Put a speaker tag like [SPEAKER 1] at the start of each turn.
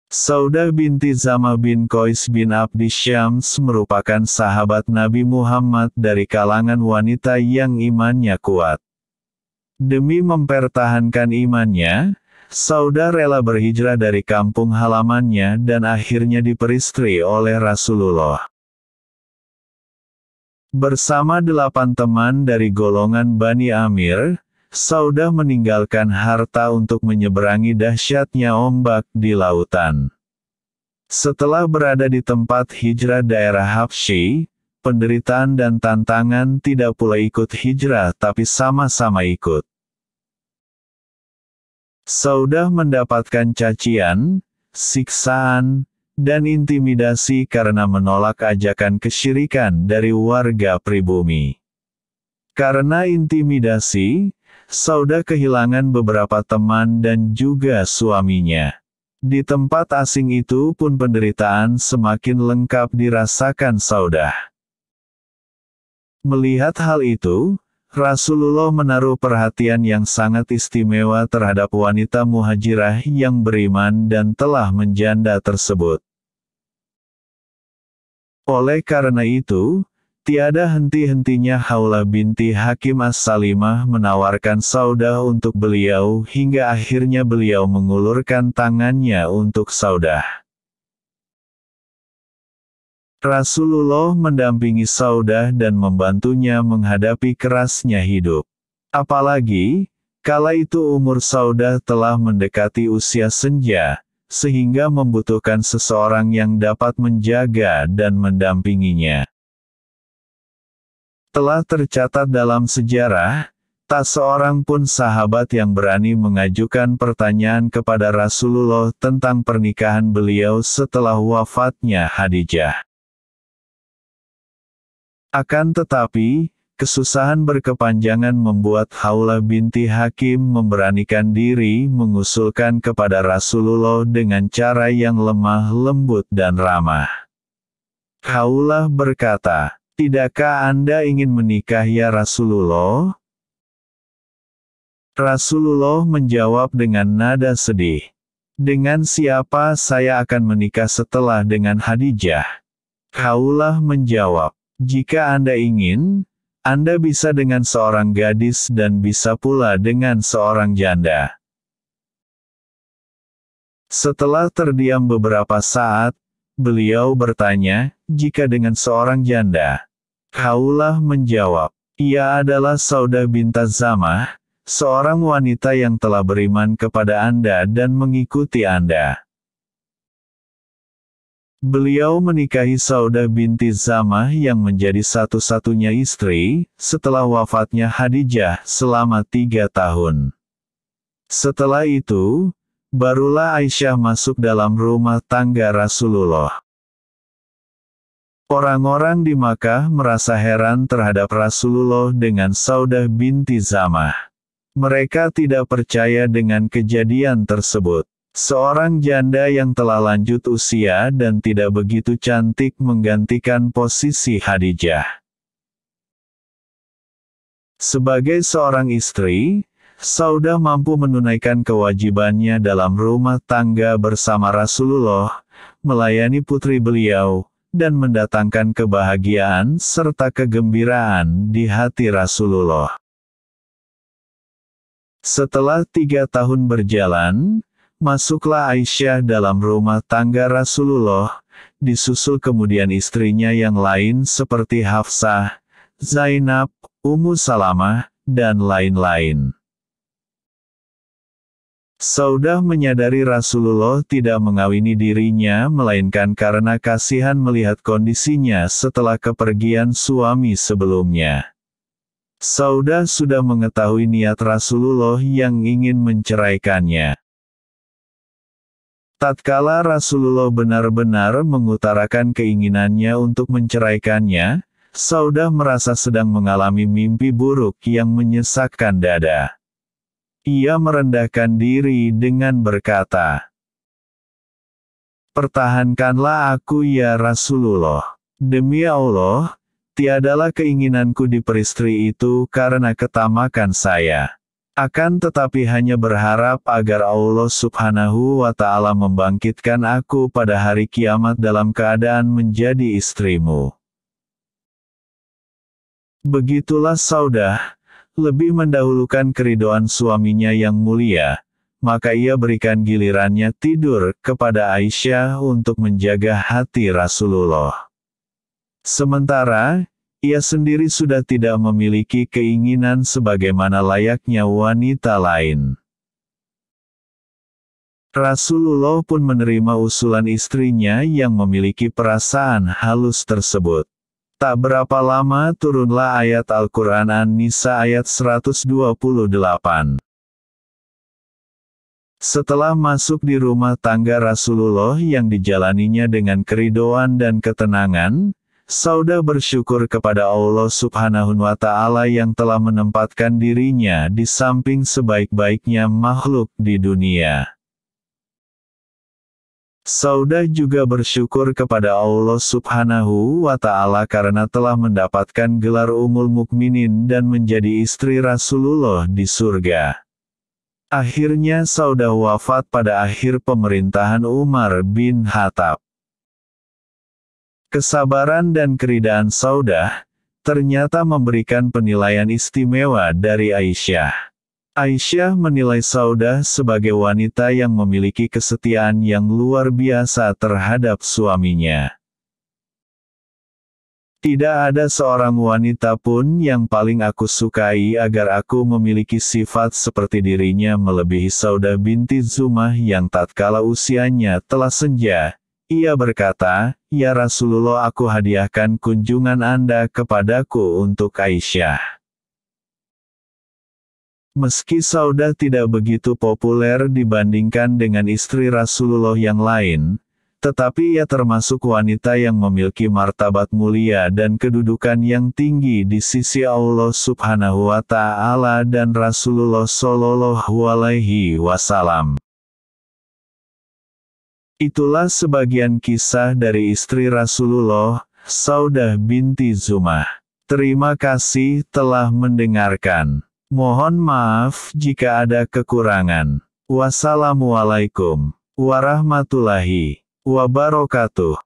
[SPEAKER 1] Saudah binti Zamah bin Qais bin Abdi Syams merupakan sahabat Nabi Muhammad dari kalangan wanita yang imannya kuat. Demi mempertahankan imannya, Saudah rela berhijrah dari kampung halamannya dan akhirnya diperistri oleh Rasulullah. Bersama 8 teman dari golongan Bani Amir, Saudah meninggalkan harta untuk menyeberangi dahsyatnya ombak di lautan. Setelah berada di tempat hijrah daerah Habsyi, penderitaan dan tantangan tidak pula ikut hijrah tapi sama-sama ikut. Saudah mendapatkan cacian, siksaan, dan intimidasi karena menolak ajakan kesyirikan dari warga pribumi. Karena intimidasi, Saudah kehilangan beberapa teman dan juga suaminya. Di tempat asing itu pun penderitaan semakin lengkap dirasakan Saudah. Melihat hal itu, Rasulullah menaruh perhatian yang sangat istimewa terhadap wanita muhajirah yang beriman dan telah menjanda tersebut. Oleh karena itu, tiada henti-hentinya Khawlah binti Hakim As-Salimah menawarkan Saudah untuk beliau hingga akhirnya beliau mengulurkan tangannya untuk Saudah. Rasulullah mendampingi Saudah dan membantunya menghadapi kerasnya hidup. Apalagi, kala itu umur Saudah telah mendekati usia senja, sehingga membutuhkan seseorang yang dapat menjaga dan mendampinginya. Telah tercatat dalam sejarah, tak seorang pun sahabat yang berani mengajukan pertanyaan kepada Rasulullah tentang pernikahan beliau setelah wafatnya Khadijah. Akan tetapi, kesusahan berkepanjangan membuat Khawlah binti Hakim memberanikan diri mengusulkan kepada Rasulullah dengan cara yang lemah lembut dan ramah. Khawlah berkata, "Tidakkah Anda ingin menikah ya Rasulullah?" Rasulullah menjawab dengan nada sedih. "Dengan siapa saya akan menikah setelah dengan Khadijah?" Khawlah menjawab, "Jika Anda ingin, Anda bisa dengan seorang gadis dan bisa pula dengan seorang janda." Setelah terdiam beberapa saat, beliau bertanya, "Jika dengan seorang janda?" Khawlah menjawab, "Ia adalah Saudah binti Zamah, seorang wanita yang telah beriman kepada Anda dan mengikuti Anda." Beliau menikahi Saudah binti Zamah yang menjadi satu-satunya istri, setelah wafatnya Khadijah selama 3 tahun. Setelah itu, barulah Aisyah masuk dalam rumah tangga Rasulullah. Orang-orang di Makkah merasa heran terhadap Rasulullah dengan Saudah binti Zamah. Mereka tidak percaya dengan kejadian tersebut. Seorang janda yang telah lanjut usia dan tidak begitu cantik menggantikan posisi Khadijah. Sebagai seorang istri, Saudah mampu menunaikan kewajibannya dalam rumah tangga bersama Rasulullah, melayani putri beliau, dan mendatangkan kebahagiaan serta kegembiraan di hati Rasulullah. Setelah 3 tahun berjalan, masuklah Aisyah dalam rumah tangga Rasulullah, disusul kemudian istrinya yang lain seperti Hafsah, Zainab, Ummu Salamah, dan lain-lain. Saudah menyadari Rasulullah tidak mengawini dirinya melainkan karena kasihan melihat kondisinya setelah kepergian suami sebelumnya. Saudah sudah mengetahui niat Rasulullah yang ingin menceraikannya. Tatkala Rasulullah benar-benar mengutarakan keinginannya untuk menceraikannya, Saudah merasa sedang mengalami mimpi buruk yang menyesakkan dada. Ia merendahkan diri dengan berkata, "Pertahankanlah aku ya Rasulullah. Demi Allah, tiadalah keinginanku diperistri itu karena ketamakan saya. Akan tetapi hanya berharap agar Allah Subhanahu wa Ta'ala membangkitkan aku pada hari kiamat dalam keadaan menjadi istrimu. Begitulah Saudah, lebih mendahulukan keridhaan suaminya yang mulia, maka ia berikan gilirannya tidur kepada Aisyah untuk menjaga hati Rasulullah. Sementara, ia sendiri sudah tidak memiliki keinginan sebagaimana layaknya wanita lain. Rasulullah pun menerima usulan istrinya yang memiliki perasaan halus tersebut. Tak berapa lama turunlah ayat Al-Quran An-Nisa ayat 128. Setelah masuk di rumah tangga Rasulullah yang dijalaninya dengan keridhaan dan ketenangan, Saudah bersyukur kepada Allah Subhanahu wa Ta'ala yang telah menempatkan dirinya di samping sebaik-baiknya makhluk di dunia. Saudah juga bersyukur kepada Allah Subhanahu wa Ta'ala karena telah mendapatkan gelar Ummul Mukminin dan menjadi istri Rasulullah di surga. Akhirnya Saudah wafat pada akhir pemerintahan Umar bin Khattab. Kesabaran dan keridhaan Saudah, ternyata memberikan penilaian istimewa dari Aisyah. Aisyah menilai Saudah sebagai wanita yang memiliki kesetiaan yang luar biasa terhadap suaminya. Tidak ada seorang wanita pun yang paling aku sukai agar aku memiliki sifat seperti dirinya melebihi Saudah binti Zumah yang tatkala usianya telah senja. Ia berkata, "Ya Rasulullah, aku hadiahkan kunjungan Anda kepadaku untuk Aisyah." Meski Saudah tidak begitu populer dibandingkan dengan istri Rasulullah yang lain, tetapi ia termasuk wanita yang memiliki martabat mulia dan kedudukan yang tinggi di sisi Allah Subhanahu wa Ta'ala dan Rasulullah Shallallahu Alaihi Wasallam. Itulah sebagian kisah dari istri Rasulullah, Saudah binti Zumah. Terima kasih telah mendengarkan. Mohon maaf jika ada kekurangan. Wassalamualaikum warahmatullahi wabarakatuh.